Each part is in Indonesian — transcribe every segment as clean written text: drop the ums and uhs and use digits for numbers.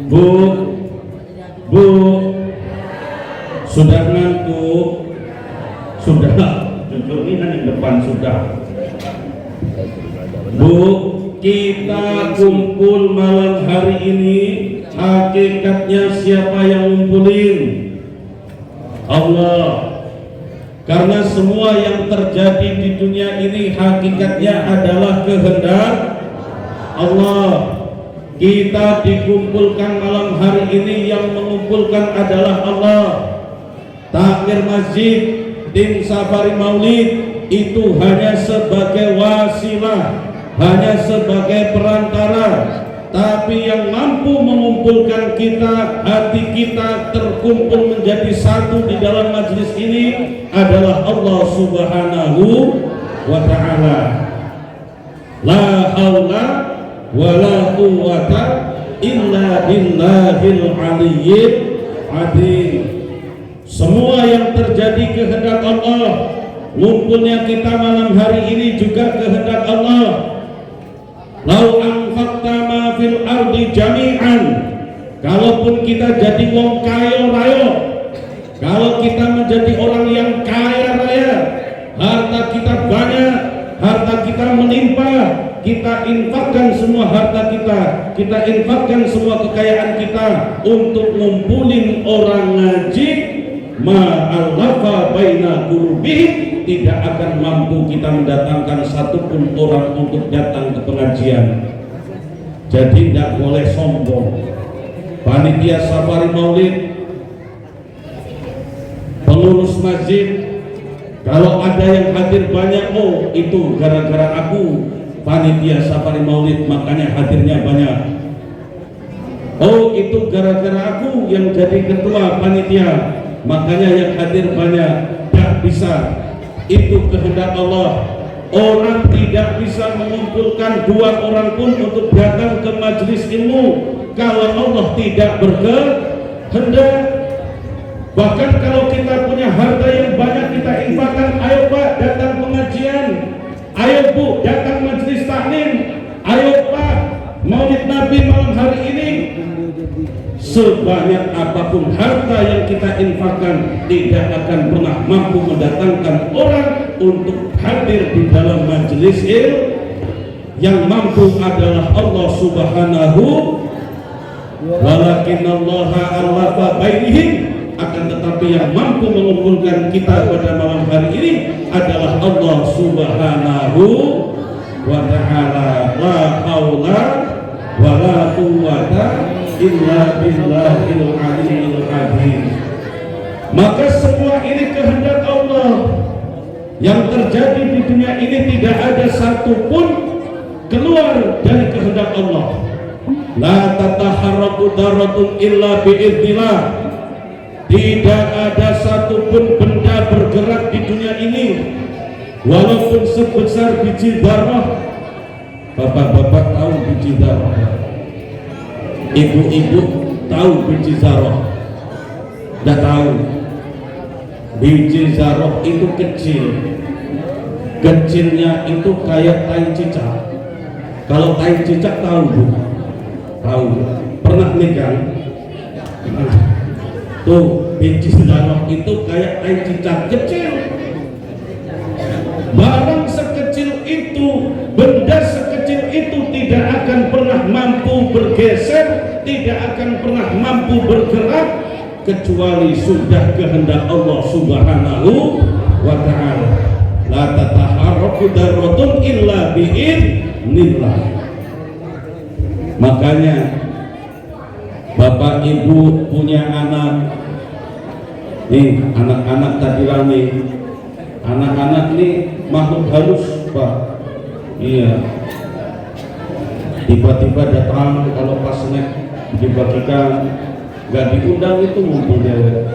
Bu, Bu, sudah ngantuk? Sudah, jujur ini yang depan sudah. Bu, kita kumpul malam hari ini, hakikatnya siapa yang ngumpulin? Allah. Karena semua yang terjadi di dunia ini hakikatnya adalah kehendak Allah. Kita dikumpulkan malam hari ini, yang mengumpulkan adalah Allah. Takmir masjid, tim safari maulid itu hanya sebagai wasilah, hanya sebagai perantara. Tapi yang mampu mengumpulkan kita, hati kita terkumpul menjadi satu di dalam majelis ini adalah Allah Subhanahu wa ta'ala. La haula wa la quwwata illa billahil aliyyil azim. Semua yang terjadi kehendak Allah. Ngumpulnya kita malam hari ini juga kehendak Allah. Lau anfaqta ma fil ardi jami'an, kalaupun kita jadi wong kaya raya, kalau kita menjadi orang yang kaya raya, harta kita banyak, harta kita melimpah, kita infakkan semua harta kita infakkan semua kekayaan kita untuk ngumpulin orang ngaji, ma'alafa baina qulubihim, tidak akan mampu kita mendatangkan satupun orang untuk datang ke pengajian. Jadi tidak boleh sombong. Panitia safari maulid, pengurus masjid, kalau ada yang hadir banyak, oh itu gara-gara aku panitia safari maulid makanya hadirnya banyak. Oh itu gara-gara aku yang jadi ketua panitia makanya yang hadir banyak. Tak bisa. Itu kehendak Allah. Orang tidak bisa mengumpulkan dua orang pun untuk datang ke majelis ilmu kalau Allah tidak berkehendak. Bahkan kalau kita punya harta yang banyak kita infakkan, ayo Pak datang pengajian, ayo Bu datang majelis taklim, ayo Pak maulid Nabi malam hari ini. Sebanyak apapun harta yang kita infakkan tidak akan pernah mampu mendatangkan orang untuk hadir di dalam majelis ilmu. Yang mampu adalah Allah Subhanahu. Walakinallaha allafa bainihim, akan tetapi yang mampu mengumpulkan kita pada malam hari ini adalah Allah Subhanahu wa ta'ala. La haula wa la quwwata illa billahil aliyyil azim. Maka semua ini kehendak Allah. Yang terjadi di dunia ini tidak ada satupun keluar dari kehendak Allah. La tataharraku daratun illa biiznillah. Tidak ada satupun benda bergerak di dunia ini walaupun sebesar biji zarrah. Bapak-bapak tahu biji zarrah? Ibu-ibu tahu biji zarrah? Tidak tahu. Biji zarrah itu kecil. Kecilnya itu kayak tai cicak. Kalau tai cicak tahu Bu? Tahu. Pernah megang? Nah, tuh biji zarrah itu kayak tai cicak kecil. Barang sekecil itu, benda sekecil itu tidak akan pernah mampu bergeser, tidak akan pernah mampu bergerak kecuali sudah kehendak Allah Subhanahu wa ta'ala. La tataharraku darratun illa bi'iznillah. Makanya Bapak Ibu punya anak nih, anak-anak tadi rame, anak-anak nih makhluk halus Pak. Iya, tiba-tiba datang kalau pas snack dibagikan, nggak diundang itu ngumpul dewek.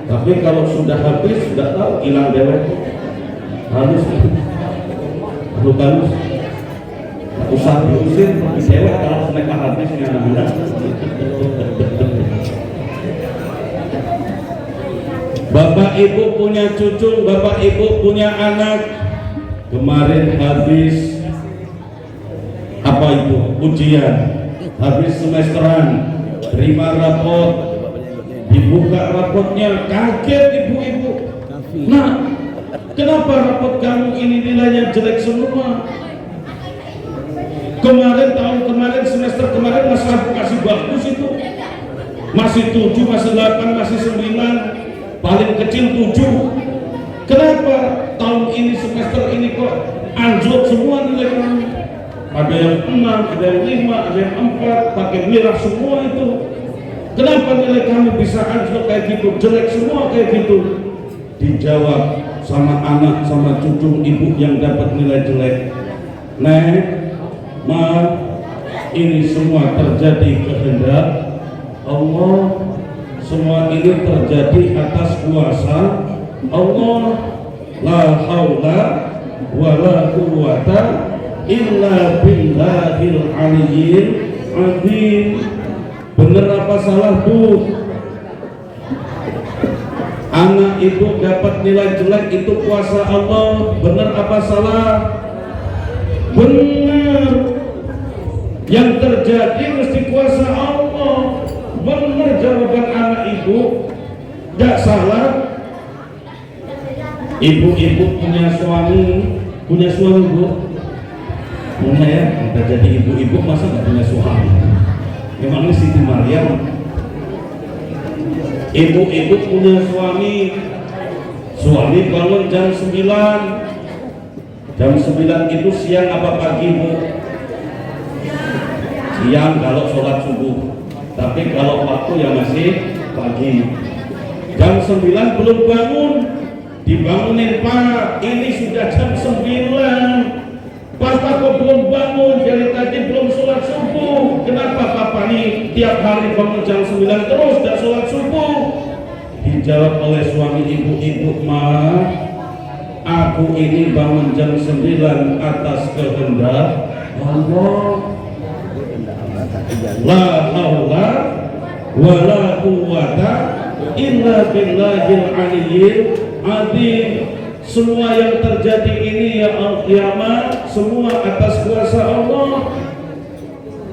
Tapi kalau sudah habis sudah tahu hilang dewek. Halus, makhluk halus. Usah diusir di dewek kalau snack habis nih anak-anak. Bapak Ibu punya cucu, Bapak Ibu punya anak, kemarin habis apa itu ujian, habis semesteran, terima rapot, dibuka rapotnya, kaget ibu-ibu. Nah, kenapa rapot kamu ini nilainya jelek semua? Kemarin, tahun kemarin, semester kemarin masih bagus itu, masih 7, masih 8, masih 9, paling kecil 7. Kenapa tahun ini, semester ini kok anjlok semua nilai kamu? Ada yang 6, ada yang 5, ada yang 4, pakai merah semua itu. Kenapa nilai kamu bisa anjlok kayak gitu, jelek semua kayak gitu? Dijawab sama anak, sama cucu ibu yang dapat nilai jelek. Nek, ma, ini semua terjadi kehendak Allah. Semua ini terjadi atas kuasa Allah. La haula wa la quwwata illa billahil aliyyil azim. Bener apa salah tuh? Anak itu dapat nilai jelek itu kuasa Allah. Bener apa salah? Bener. Yang terjadi mesti kuasa Allah. Bener jawaban anak ibu, gak salah. Ibu-ibu punya suami bu? Punya ya? Kita jadi ibu-ibu masa gak punya suami? Memangnya Siti Maryam? Ibu-ibu punya suami bangun jam 9. Jam 9 itu siang apa pagi bu? Siang kalau sholat subuh, tapi kalau waktu ya masih pagi. Jam 9 belum bangun, dibangunin, Pak, ini sudah jam 9. Papa kok belum bangun, dari tadi belum sholat subuh. Kenapa papa nih tiap hari bangun jam 9 terus dan sholat subuh? Dijawab oleh suami ibu-ibu, Ma, aku ini bangun jam 9 atas kehendak Allah. La haula wa la quwwata illa billahil aliyyil azim. Semua yang terjadi ini ya al-qiyamah, semua atas kuasa Allah.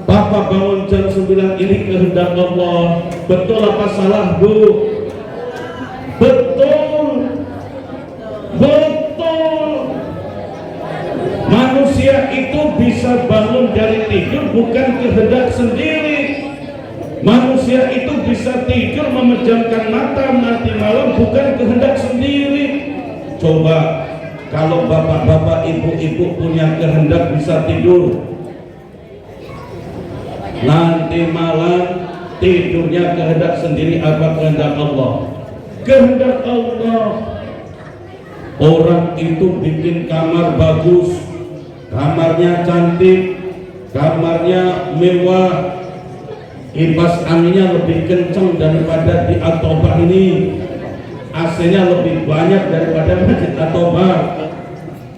Papa bangun jam 9 ini kehendak Allah. Betul apa salah bu? Betul. Manusia itu bisa bangun dari tidur bukan kehendak sendiri. Manusia itu bisa tidur memejamkan mata nanti malam bukan kehendak sendiri. Coba kalau bapak-bapak, ibu-ibu punya kehendak bisa tidur, nanti malam tidurnya kehendak sendiri apa kehendak Allah? Kehendak Allah. Orang itu bikin kamar bagus, kamarnya cantik, kamarnya mewah, kipas anginnya lebih kencang daripada di Atobah ini, AC-nya lebih banyak daripada masjid Atobah.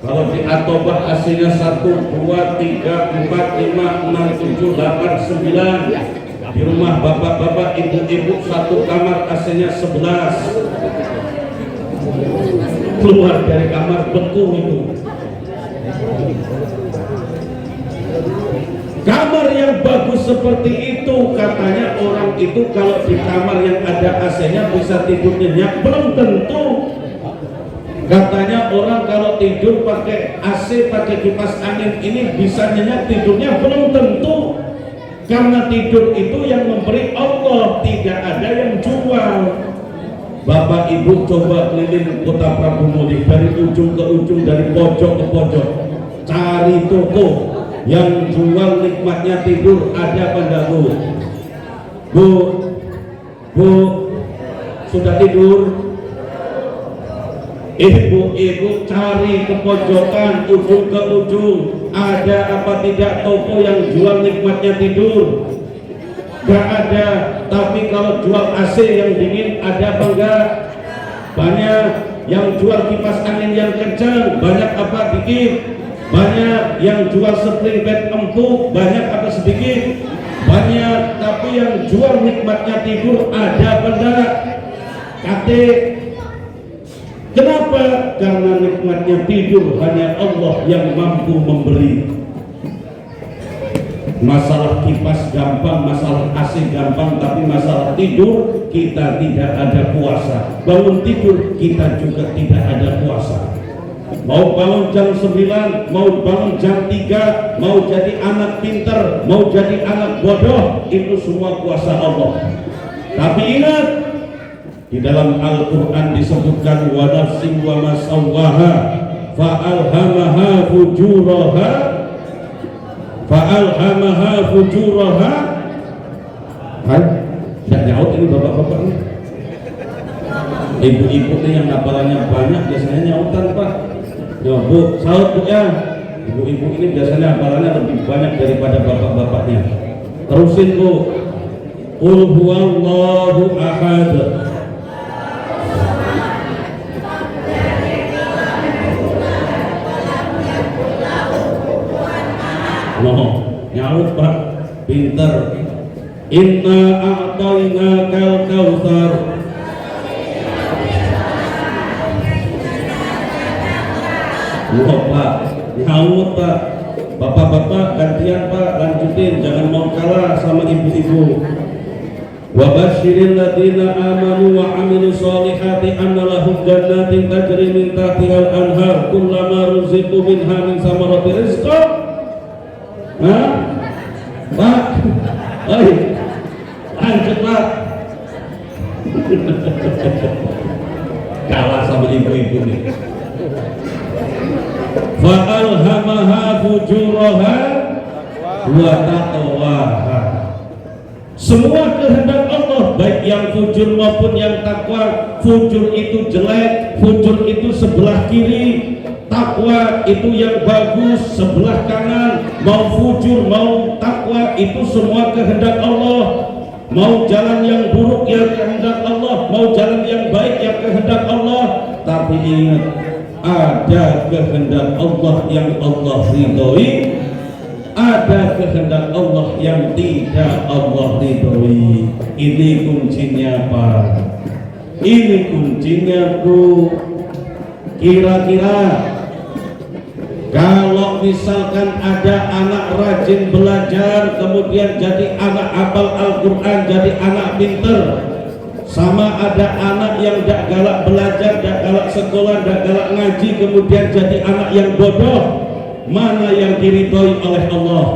Kalau di Atobah AC-nya 1, 2, 3, 4, 5, 6, 7, 8, 9. Di rumah bapak-bapak, ibu-ibu satu kamar AC-nya 11. Keluar dari kamar beku itu. Kamar yang bagus seperti itu, katanya orang itu kalau di kamar yang ada AC-nya bisa tidur nyenyak, belum tentu. Katanya orang kalau tidur pakai AC, pakai kipas angin ini bisa nyenyak tidurnya, belum tentu. Karena tidur itu yang memberi Allah, tidak ada yang jual. Bapak ibu coba keliling kota Prabu Muli, dari ujung ke ujung, dari pojok ke pojok, cari toko yang jual nikmatnya tidur, ada apa enggak bu? Bu, sudah tidur? Ibu-ibu cari ke pojokan, ujung ke ujung, ada apa tidak toko yang jual nikmatnya tidur? Gak ada. Tapi kalau jual AC yang dingin ada apa enggak? Banyak. Yang jual kipas angin yang kencang banyak apa dikit? Banyak. Yang jual spring bed empuk banyak apa sedikit? Banyak. Tapi yang jual nikmatnya tidur ada apa enggak? Kate. Kenapa? Karena nikmatnya tidur hanya Allah yang mampu memberi. Masalah kipas gampang, masalah AC gampang, tapi masalah tidur kita tidak ada puasa. Bangun tidur kita juga tidak ada puasa. Mau bangun jam 9, mau bangun jam 3, mau jadi anak pinter, mau jadi anak bodoh, itu semua kuasa Allah. Tapi ingat, di dalam Al-Quran disebutkan wa nafsin wa ma sawwaha fa'alhamaha fujuraha. Hai, tidak nyaut ini bapak-bapak ini. Ibu-ibu ini yang hafalannya banyak biasanya nyautan pak. Ya bu, saut bu ya. Ibu-ibu ini biasanya hafalannya lebih banyak daripada bapak-bapaknya. Terusin bu. Qul huwallahu ahad. Nyaut pak, pinter. Inna a'tainakal kautsar. Wah pak, nyaut pak. Bapak-bapak gantian pak, lanjutin, jangan mau kalah sama ibu-ibu. Wa basyiril ladzina amanu wa amilus solihati anna lahum jannatin tajri min tahtihal anhar kullama ruziqu minha min samarati rizqan. Hah? Pak, lanjut pak. Kalah sama ibu-ibu nih. Fa'alhamaha fujuraha wa taqwaha. Semua kehendak Allah, baik yang fujur maupun yang takwa. Fujur itu jelek, fujur itu sebelah kiri. Takwa itu yang bagus sebelah kanan. Mau fujur mau takwa itu semua kehendak Allah. Mau jalan yang buruk yang kehendak Allah, mau jalan yang baik yang kehendak Allah. Tapi ingat, ada kehendak Allah yang Allah ridhoi, ada kehendak Allah yang tidak Allah ridhoi. Ini kuncinya Pak. Ini kuncinya Bu. Kira-kira kalau misalkan ada anak rajin belajar, kemudian jadi anak hafal Al-Quran, jadi anak pinter, sama ada anak yang tidak galak belajar, tidak galak sekolah, tidak galak ngaji, kemudian jadi anak yang bodoh, mana yang diridhoi oleh Allah?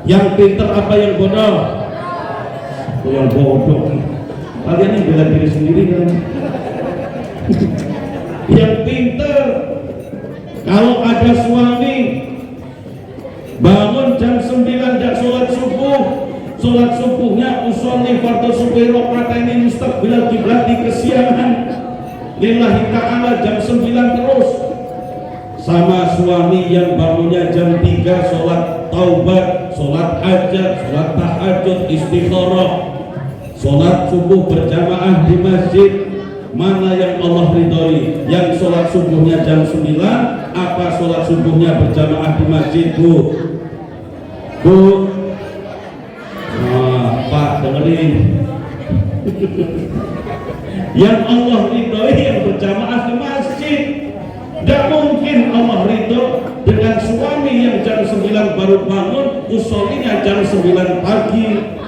Yang pinter apa yang bodoh? Yang bodoh. Kalian ini bela diri sendiri kan? Yang pinter. Kalau ada suami bangun jam 9 tidak sholat subuh, sholat subuhnya usolli fardhu subuhi rakaatain mustaqbilal kiblati kesiangan lillahi ta'ala jam 9 terus. Sama suami yang bangunnya jam 3 sholat taubat, sholat hajat, sholat tahajud, istikharah, sholat subuh berjamaah di masjid. Mana yang Allah ridhoi? Yang sholat subuhnya jam 9, apa sholat subuhnya berjamaah di masjid Bu? Bu, nah, Pak dengerin. Yang Allah ridhoi yang berjamaah di masjid. Tidak mungkin Allah ridho dengan suami yang jam 9 baru bangun, usollinya jam 9 pagi.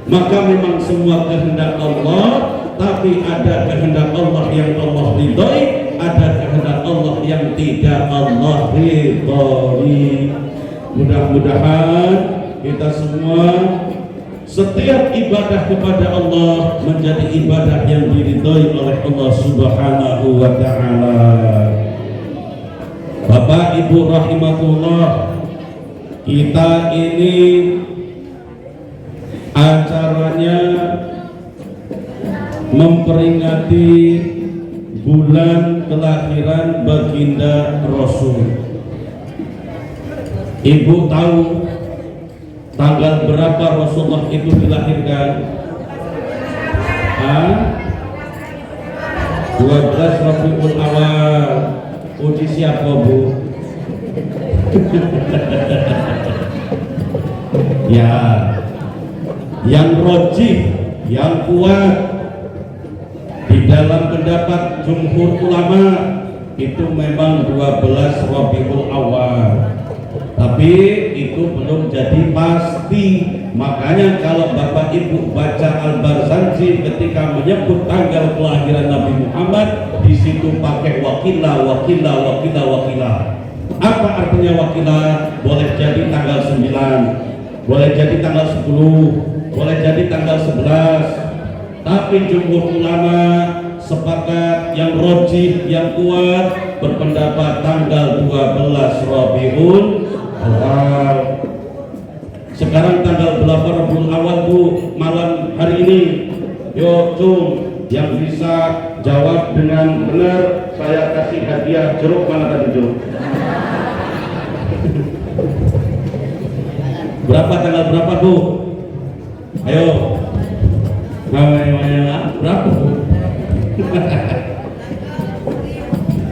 Maka memang semua kehendak Allah, tapi ada kehendak Allah yang Allah ridhoi, ada kehendak Allah yang tidak Allah ridhoi. Mudah-mudahan kita semua setiap ibadah kepada Allah menjadi ibadah yang diridhoi oleh Allah Subhanahu wa ta'ala. Bapak Ibu rahimakumullah, kita ini acaranya memperingati bulan kelahiran baginda Rasul. Ibu tahu tanggal berapa Rasulullah itu dilahirkan? 12 Rabiul Awal. Uji siapa Bu? Ya, yang rojih, yang kuat di dalam pendapat jumhur ulama itu memang 12 Rabiul Awal. Tapi itu belum jadi pasti. Makanya kalau Bapak Ibu baca Al-Barzanji ketika menyebut tanggal kelahiran Nabi Muhammad, di situ pakai wakilah. Apa artinya wakilah? Boleh jadi tanggal 9, boleh jadi tanggal 10, boleh jadi tanggal 11. Tapi jumhur ulama sepakat, yang rojih, yang kuat berpendapat tanggal 12 Rabiul Awal. Sekarang tanggal 8 Rabiul Awal Bu, malam hari ini. Yo cung, yang bisa jawab dengan benar saya kasih hadiah jeruk. Mana tadi jeruk? Berapa, tanggal berapa Bu? Ayo. Berapa Bu?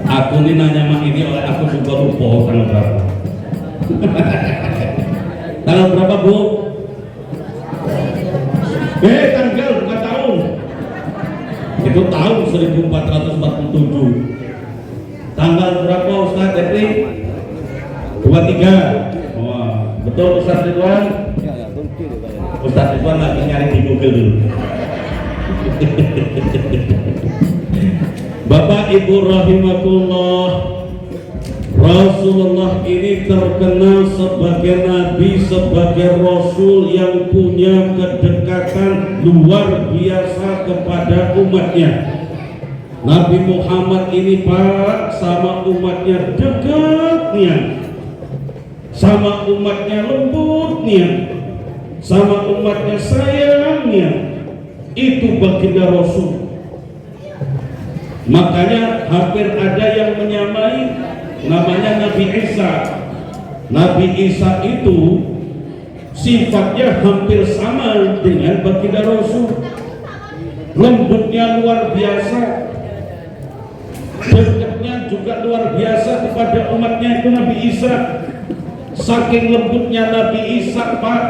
Aku ini nanya mak ini oleh aku juga lupa tanggal berapa. Tanggal berapa Bu? Tanggal bukan tahun. Itu tahun 1447. Tanggal berapa Ustaz Edri? 23. Wah, betul Ustaz Ridwan? Ustaz Ridwan lagi nyari di Google dulu. Bapak Ibu rahimakumullah, Rasulullah ini terkenal sebagai Nabi, sebagai Rasul yang punya kedekatan luar biasa kepada umatnya. Nabi Muhammad ini Pak sama umatnya dekatnya, sama umatnya lembutnya, sama umatnya sayangnya. Itu baginda Rasul. Makanya hampir ada yang menyamai namanya Nabi Isa. Nabi Isa itu sifatnya hampir sama dengan baginda Rasul. Lembutnya luar biasa, dekatnya juga luar biasa kepada umatnya itu Nabi Isa. Saking lembutnya Nabi Isa Pak,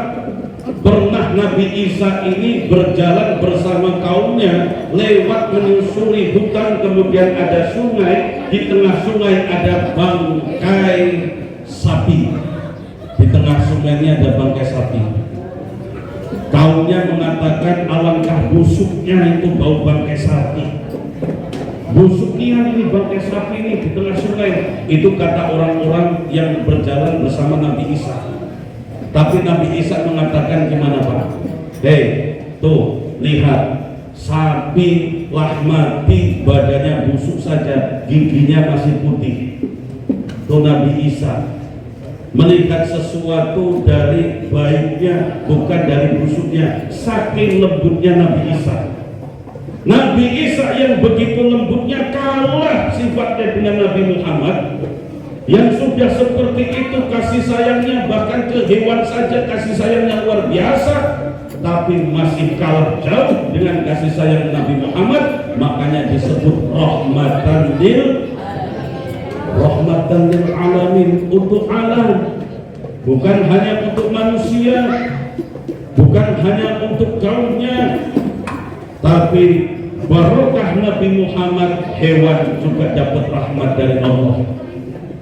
pernah Nabi Isa ini berjalan bersama kaumnya lewat menyusuri hutan, kemudian ada sungai, di tengah sungai ada bangkai sapi. Di tengah sungai ini ada bangkai sapi. Kaumnya mengatakan alangkah busuknya itu bau bangkai sapi. Busuknya ini bangkai sapi ini di tengah sungai. Itu kata orang-orang yang berjalan bersama Nabi Isa. Tapi Nabi Isa mengatakan gimana Pak? Hei, tuh lihat, sapi lah mati, badannya busuk saja, giginya masih putih. Tuh Nabi Isa melihat sesuatu dari baiknya, bukan dari busuknya. Saking lembutnya Nabi Isa. Nabi Isa yang begitu lembutnya kalah sifatnya dengan Nabi Muhammad, yang sudah seperti itu kasih sayangnya, bahkan ke hewan saja kasih sayangnya luar biasa, tapi masih kalah jauh dengan kasih sayang Nabi Muhammad. Makanya disebut rahmatan lil alamin, untuk alam, bukan hanya untuk manusia, bukan hanya untuk kaumnya, tapi barokah Nabi Muhammad, hewan juga dapat rahmat dari Allah.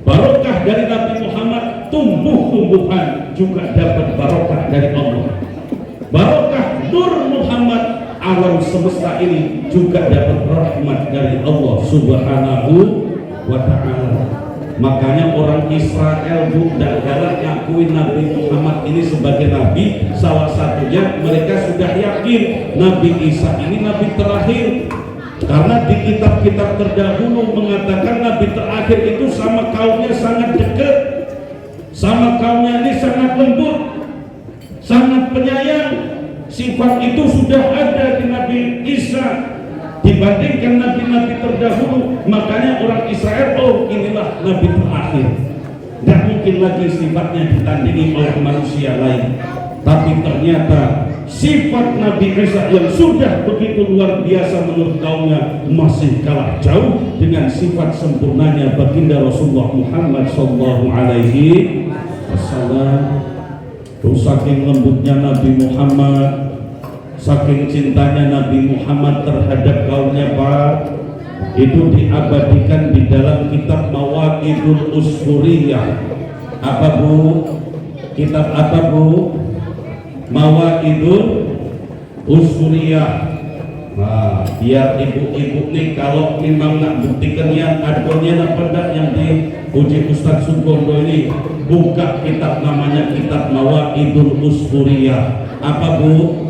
Barokah dari Nabi Muhammad, tumbuh-tumbuhan juga dapat barokah dari Allah. Barokah Nur Muhammad, alam semesta ini juga dapat rahmat dari Allah Subhanahu wa ta'ala. Makanya orang Israel tidak galak ngakuin Nabi Muhammad ini sebagai Nabi. Salah satunya mereka sudah yakin Nabi Isa ini Nabi terakhir. Karena di kitab-kitab terdahulu mengatakan Nabi terakhir itu sama kaumnya sangat dekat, sama kaumnya ini sangat lembut, sangat penyayang. Sifat itu sudah ada di Nabi Isa dibandingkan nabi-nabi terdahulu. Makanya orang Israel, oh inilah Nabi terakhir, tidak mungkin lagi sifatnya ditandingi oleh manusia lain. Tapi ternyata sifat Nabi Isa yang sudah begitu luar biasa menurut kaumnya masih kalah jauh dengan sifat sempurnanya baginda Rasulullah Muhammad sallallahu alaihi wasallam. Saking lembutnya Nabi Muhammad, saking cintanya Nabi Muhammad terhadap kaumnya Pak, itu diabadikan di dalam kitab Mawaqidul Usfuriyah. Apa Bu? Kitab apa Bu? Mawaidul Usuriyah. Nah, biar ibu-ibu nih kalau memang nak buktikan yang adonnya nak pendak yang diuji Ustaz Sugondo ini, buka kitab namanya kitab Mawaidul Usuriyah. Apa Bu?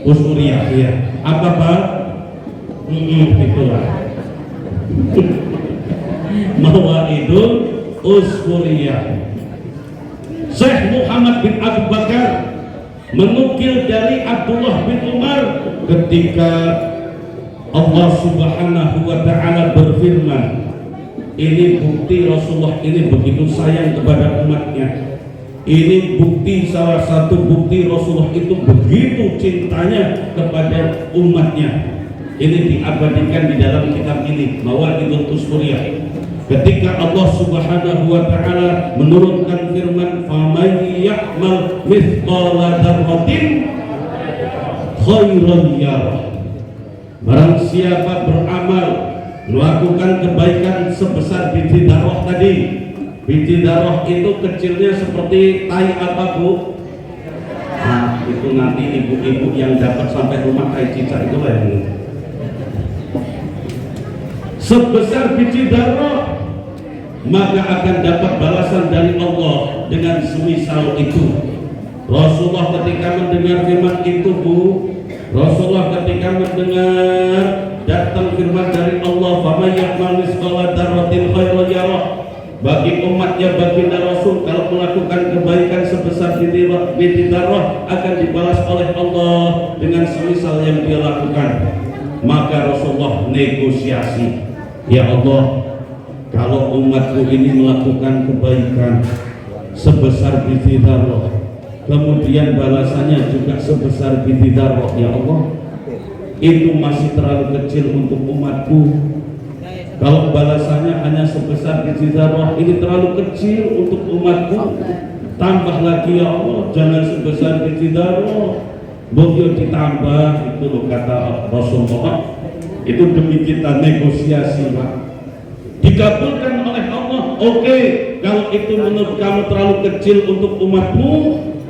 Usuriyah, ya. Apa Pak? Itulah. Mawaidul Usuriyah. Syekh Muhammad bin Abu Bakar menukil dari Abdullah bin Umar ketika Allah Subhanahu wa Ta'ala berfirman, ini bukti Rasulullah ini begitu sayang kepada umatnya. Ini bukti, salah satu bukti Rasulullah itu begitu cintanya kepada umatnya. Ini diabadikan di dalam kitab ini, Mawaidul Usuriyah. Ketika Allah Subhanahu wa Ta'ala menurunkan firman, "Faman ya'mal mithqala dzarratin khairan yarah." Barang siapa beramal melakukan kebaikan sebesar biji darah tadi. Biji darah itu kecilnya seperti tai apa Bu? Nah, itu nanti ibu-ibu yang dapat sampai rumah tai cicak itu lah yang sebesar biji darah, maka akan dapat balasan dari Allah dengan semisal itu. Rasulullah ketika mendengar firman itu Bu, Rasulullah ketika mendengar datang firman dari Allah, "Faman ya'mal mithqala dzarratin khairan yarah." Bagi umatnya baginda Rasul, kalau melakukan kebaikan sebesar biji darah akan dibalas oleh Allah dengan semisal yang dia lakukan. Maka Rasulullah negosiasi, "Ya Allah, kalau umatku ini melakukan kebaikan sebesar biji darah, kemudian balasannya juga sebesar biji darah, ya Allah, itu masih terlalu kecil untuk umatku. Kalau balasannya hanya sebesar biji darah, ini terlalu kecil untuk umatku. Tambah lagi ya Allah, jangan sebesar biji darah, boleh ditambah." Itu loh kata Rasulullah. Itu demi kita negosiasi Pak. Dikabulkan oleh Allah. Oke, kalau itu menurut kamu terlalu kecil untuk umatmu,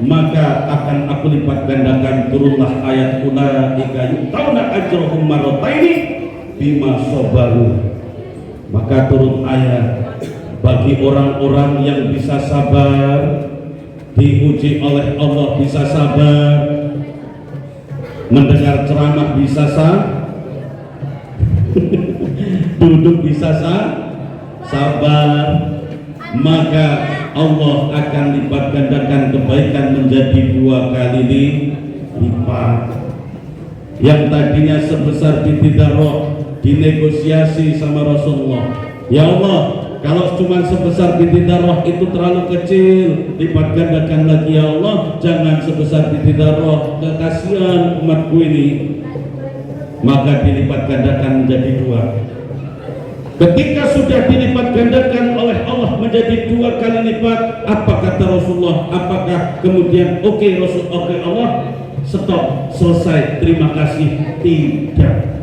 maka akan aku lipat gandakan. Turunlah ayat ulaika yu'tauna ajrahum marrataini bima sabaru. Maka turun ayat bagi orang-orang yang bisa sabar, diuji oleh Allah bisa sabar, mendengar ceramah bisa duduk bisa sabar, maka Allah akan lipat gandakan kebaikan menjadi 2 kali lipat. Yang tadinya sebesar biji darah dinegosiasi sama Rasulullah, "Ya Allah, kalau cuma sebesar biji darah itu terlalu kecil, lipat gandakan lagi ya Allah, jangan sebesar biji darah, kasihan umatku ini." Maka dilipat gandakan menjadi 2. Ketika sudah dilipat gandakan oleh Allah menjadi 2 kali lipat, apa kata Rasulullah? Apakah kemudian oke Allah, stop, selesai, terima kasih? Tidak.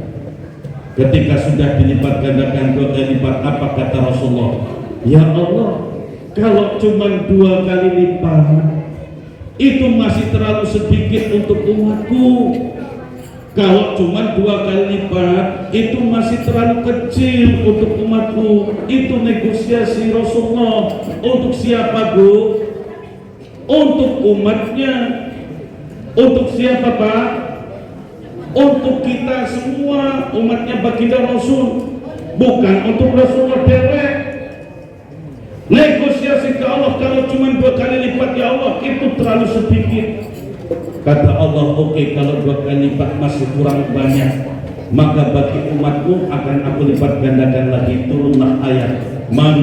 Ketika sudah dilipat gandakan 2 kali lipat, apa kata Rasulullah? "Ya Allah, kalau cuma 2 kali lipat itu masih terlalu sedikit untuk umatku. Kalau cuma 2 kali lipat itu masih terlalu kecil untuk umatku." Itu negosiasi Rasulullah. Untuk siapa Bu? Untuk umatnya. Untuk siapa Pak? Untuk kita semua, umatnya baginda Rasul, bukan untuk Rasulullah dewek. Negosiasi ke Allah, kalau cuma 2 kali lipat ya Allah itu terlalu sedikit. Kata Allah, oke, kalau 2 kali lipat masih kurang banyak, maka bagi umatku akan aku lipat gandakan lagi. Turunlah ayat, "Man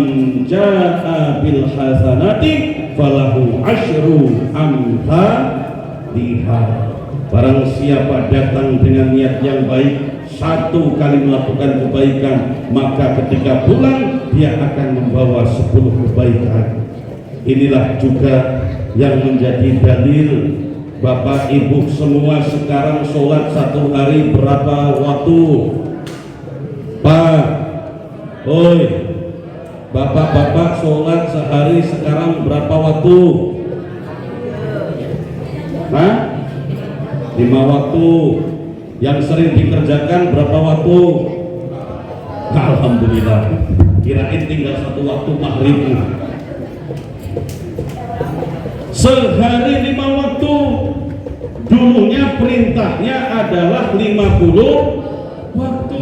jaa bil hasanati falahu asyru amsalihha." Barang siapa datang dengan niat yang baik, 1 kali melakukan kebaikan, maka ketika pulang dia akan membawa 10 kebaikan. Inilah juga yang menjadi dalil. Bapak Ibu semua sekarang sholat 1 hari berapa waktu? Pak, oi, Bapak-bapak sholat sehari sekarang berapa waktu? Hah? 5 waktu. Yang sering dikerjakan berapa waktu? Alhamdulillah. Kirain tinggal 1 waktu maghrib. Sehari 5 waktu. Dulunya perintahnya adalah 50 waktu.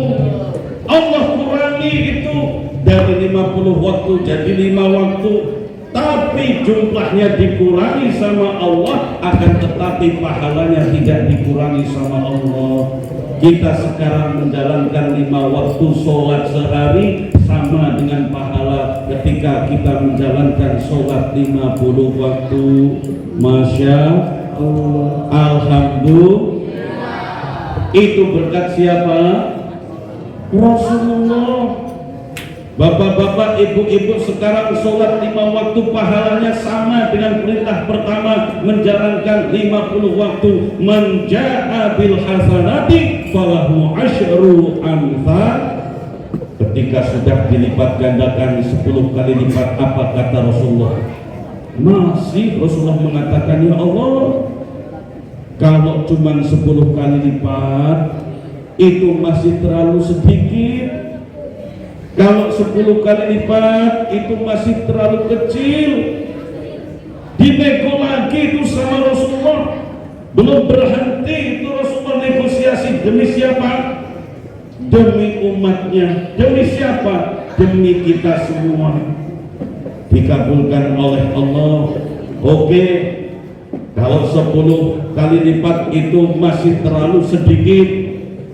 Allah kurangi itu dari 50 waktu jadi 5 waktu. Tapi jumlahnya dikurangi sama Allah, akan tetapi pahalanya tidak dikurangi sama Allah. Kita sekarang menjalankan 5 waktu sholat sehari sama dengan pahala ketika kita menjalankan sholat 50 waktu. Masya Allah. Alhamdulillah. Itu berkat siapa? Rasulullah. Bapak-bapak, ibu-ibu sekarang sholat 5 waktu pahalanya sama dengan perintah pertama menjalankan 50 waktu. Man jaa bil hasanati falahu asyru amsal. Ketika sudah dilipat gandakan 10 kali lipat, apa kata Rasulullah? Masih Rasulullah mengatakan, ya Allah, kalau cuma 10 kali lipat itu masih terlalu sedikit. Kalau 10 kali lipat itu masih terlalu kecil. Dinego lagi itu sama Rasulullah. Belum berhenti itu Rasulullah negosiasi. Demi siapa? Demi umatnya. Demi siapa? Demi kita semua. Dikabulkan oleh Allah. Oke. Kalau 10 kali lipat itu masih terlalu sedikit.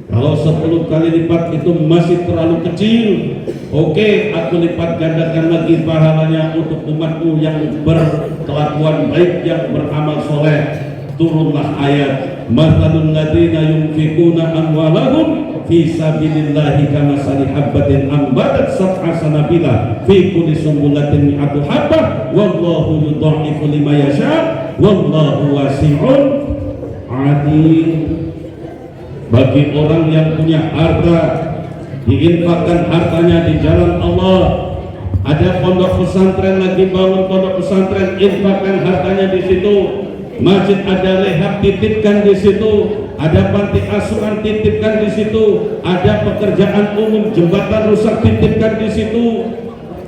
Kalau 10 kali lipat itu masih terlalu kecil. Oke, aku lipat gandakan lagi pahalanya untuk umatmu yang berkelakuan baik, yang beramal soleh. Turunlah ayat, mathalul ladzina yunfiquna amwalahum fi sabilillahi kamathali habbatin ambatat sab'a sanabila fi kulli sumbulatin mi'atu habbah wallahu yudha'ifu liman yasha wallahu wasi'un 'alim. Bagi orang yang punya harta, diinfakkan hartanya di jalan Allah. Ada pondok pesantren lagi bangun pondok pesantren, infakkan hartanya di situ. Masjid ada rehab, titipkan di situ. Ada panti asuhan, titipkan di situ. Ada pekerjaan umum, jembatan rusak, titipkan di situ.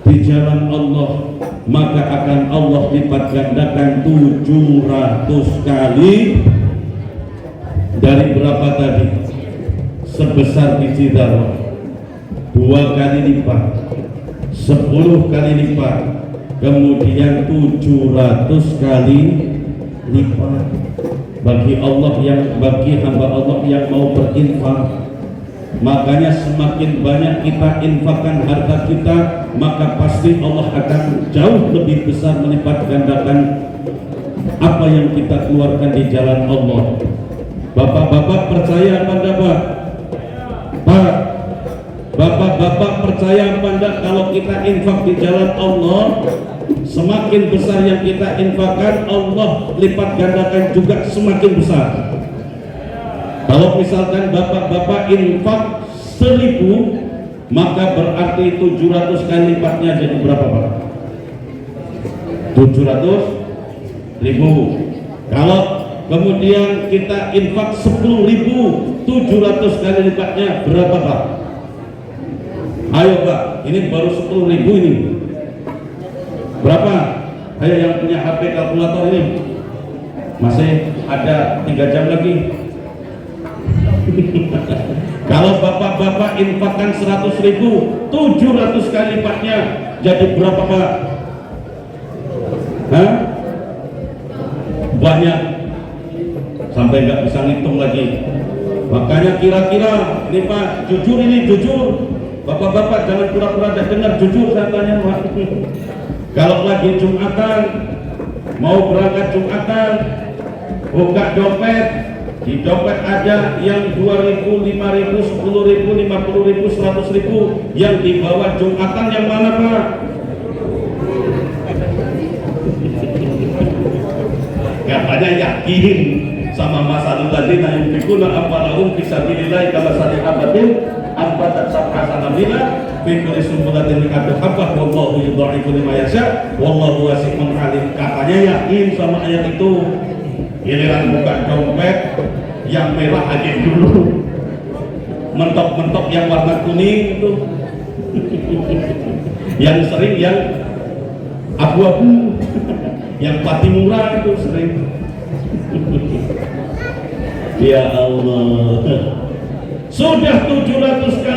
Di jalan Allah, maka akan Allah lipat gandakan 700 kali. Dari berapa tadi? Sebesar biji darah. 2 kali lipat, 10 kali lipat, kemudian 700 kali lipat. Bagi Allah bagi hamba Allah yang mau berinfak. Makanya semakin banyak kita infakkan harta kita, maka pasti Allah akan jauh lebih besar melipat gandakan apa yang kita keluarkan di jalan Allah. Bapak-bapak percaya apa enggak, Pak? Pak, bapak-bapak percaya apa enggak kalau kita infak di jalan Allah, semakin besar yang kita infakkan, Allah lipat gandakan juga semakin besar. Kalau misalkan bapak-bapak infak 1000, maka berarti 700 kali lipatnya jadi berapa, Pak? 700.000. Kalau kemudian kita infak 10.000, 700 kali lipatnya berapa, Pak? Ayo, Pak, ini baru 10.000 ini. Berapa? Ayo yang punya HP kalkulator ini. Masih ada 3 jam lagi. Kalau bapak-bapak infakkan 100.000, 700 kali lipatnya jadi berapa, Pak? Hah? Banyak. Sampai nggak bisa ngitung lagi. Makanya kira-kira ini, Pak, jujur ini, jujur. Bapak-bapak jangan pura-pura dah dengar, jujur saya tanya, Pak. Kalau lagi Jumatan, mau berangkat Jumatan, buka dompet, di dompet ada yang 2.000, 5.000, 10.000, 50.000, 100.000, yang dibawa Jumatan yang mana, Pak? Katanya yakin sama masalul ladzina yunfiquna amwalahum fi sabilillah kamathali habatin ambatat sab'a sanabila fi kulli sunbulatin mi'atu habbah wallahu yudha'ifu liman yasha wallahu wasi'un alim. Katanya yakin sama ayat itu. Giliran buka dompet yang merah aja dulu, mentok-mentok yang warna kuning itu yang sering yang abu-abu yang pati murah itu sering. Ya Allah, sudah 700 kali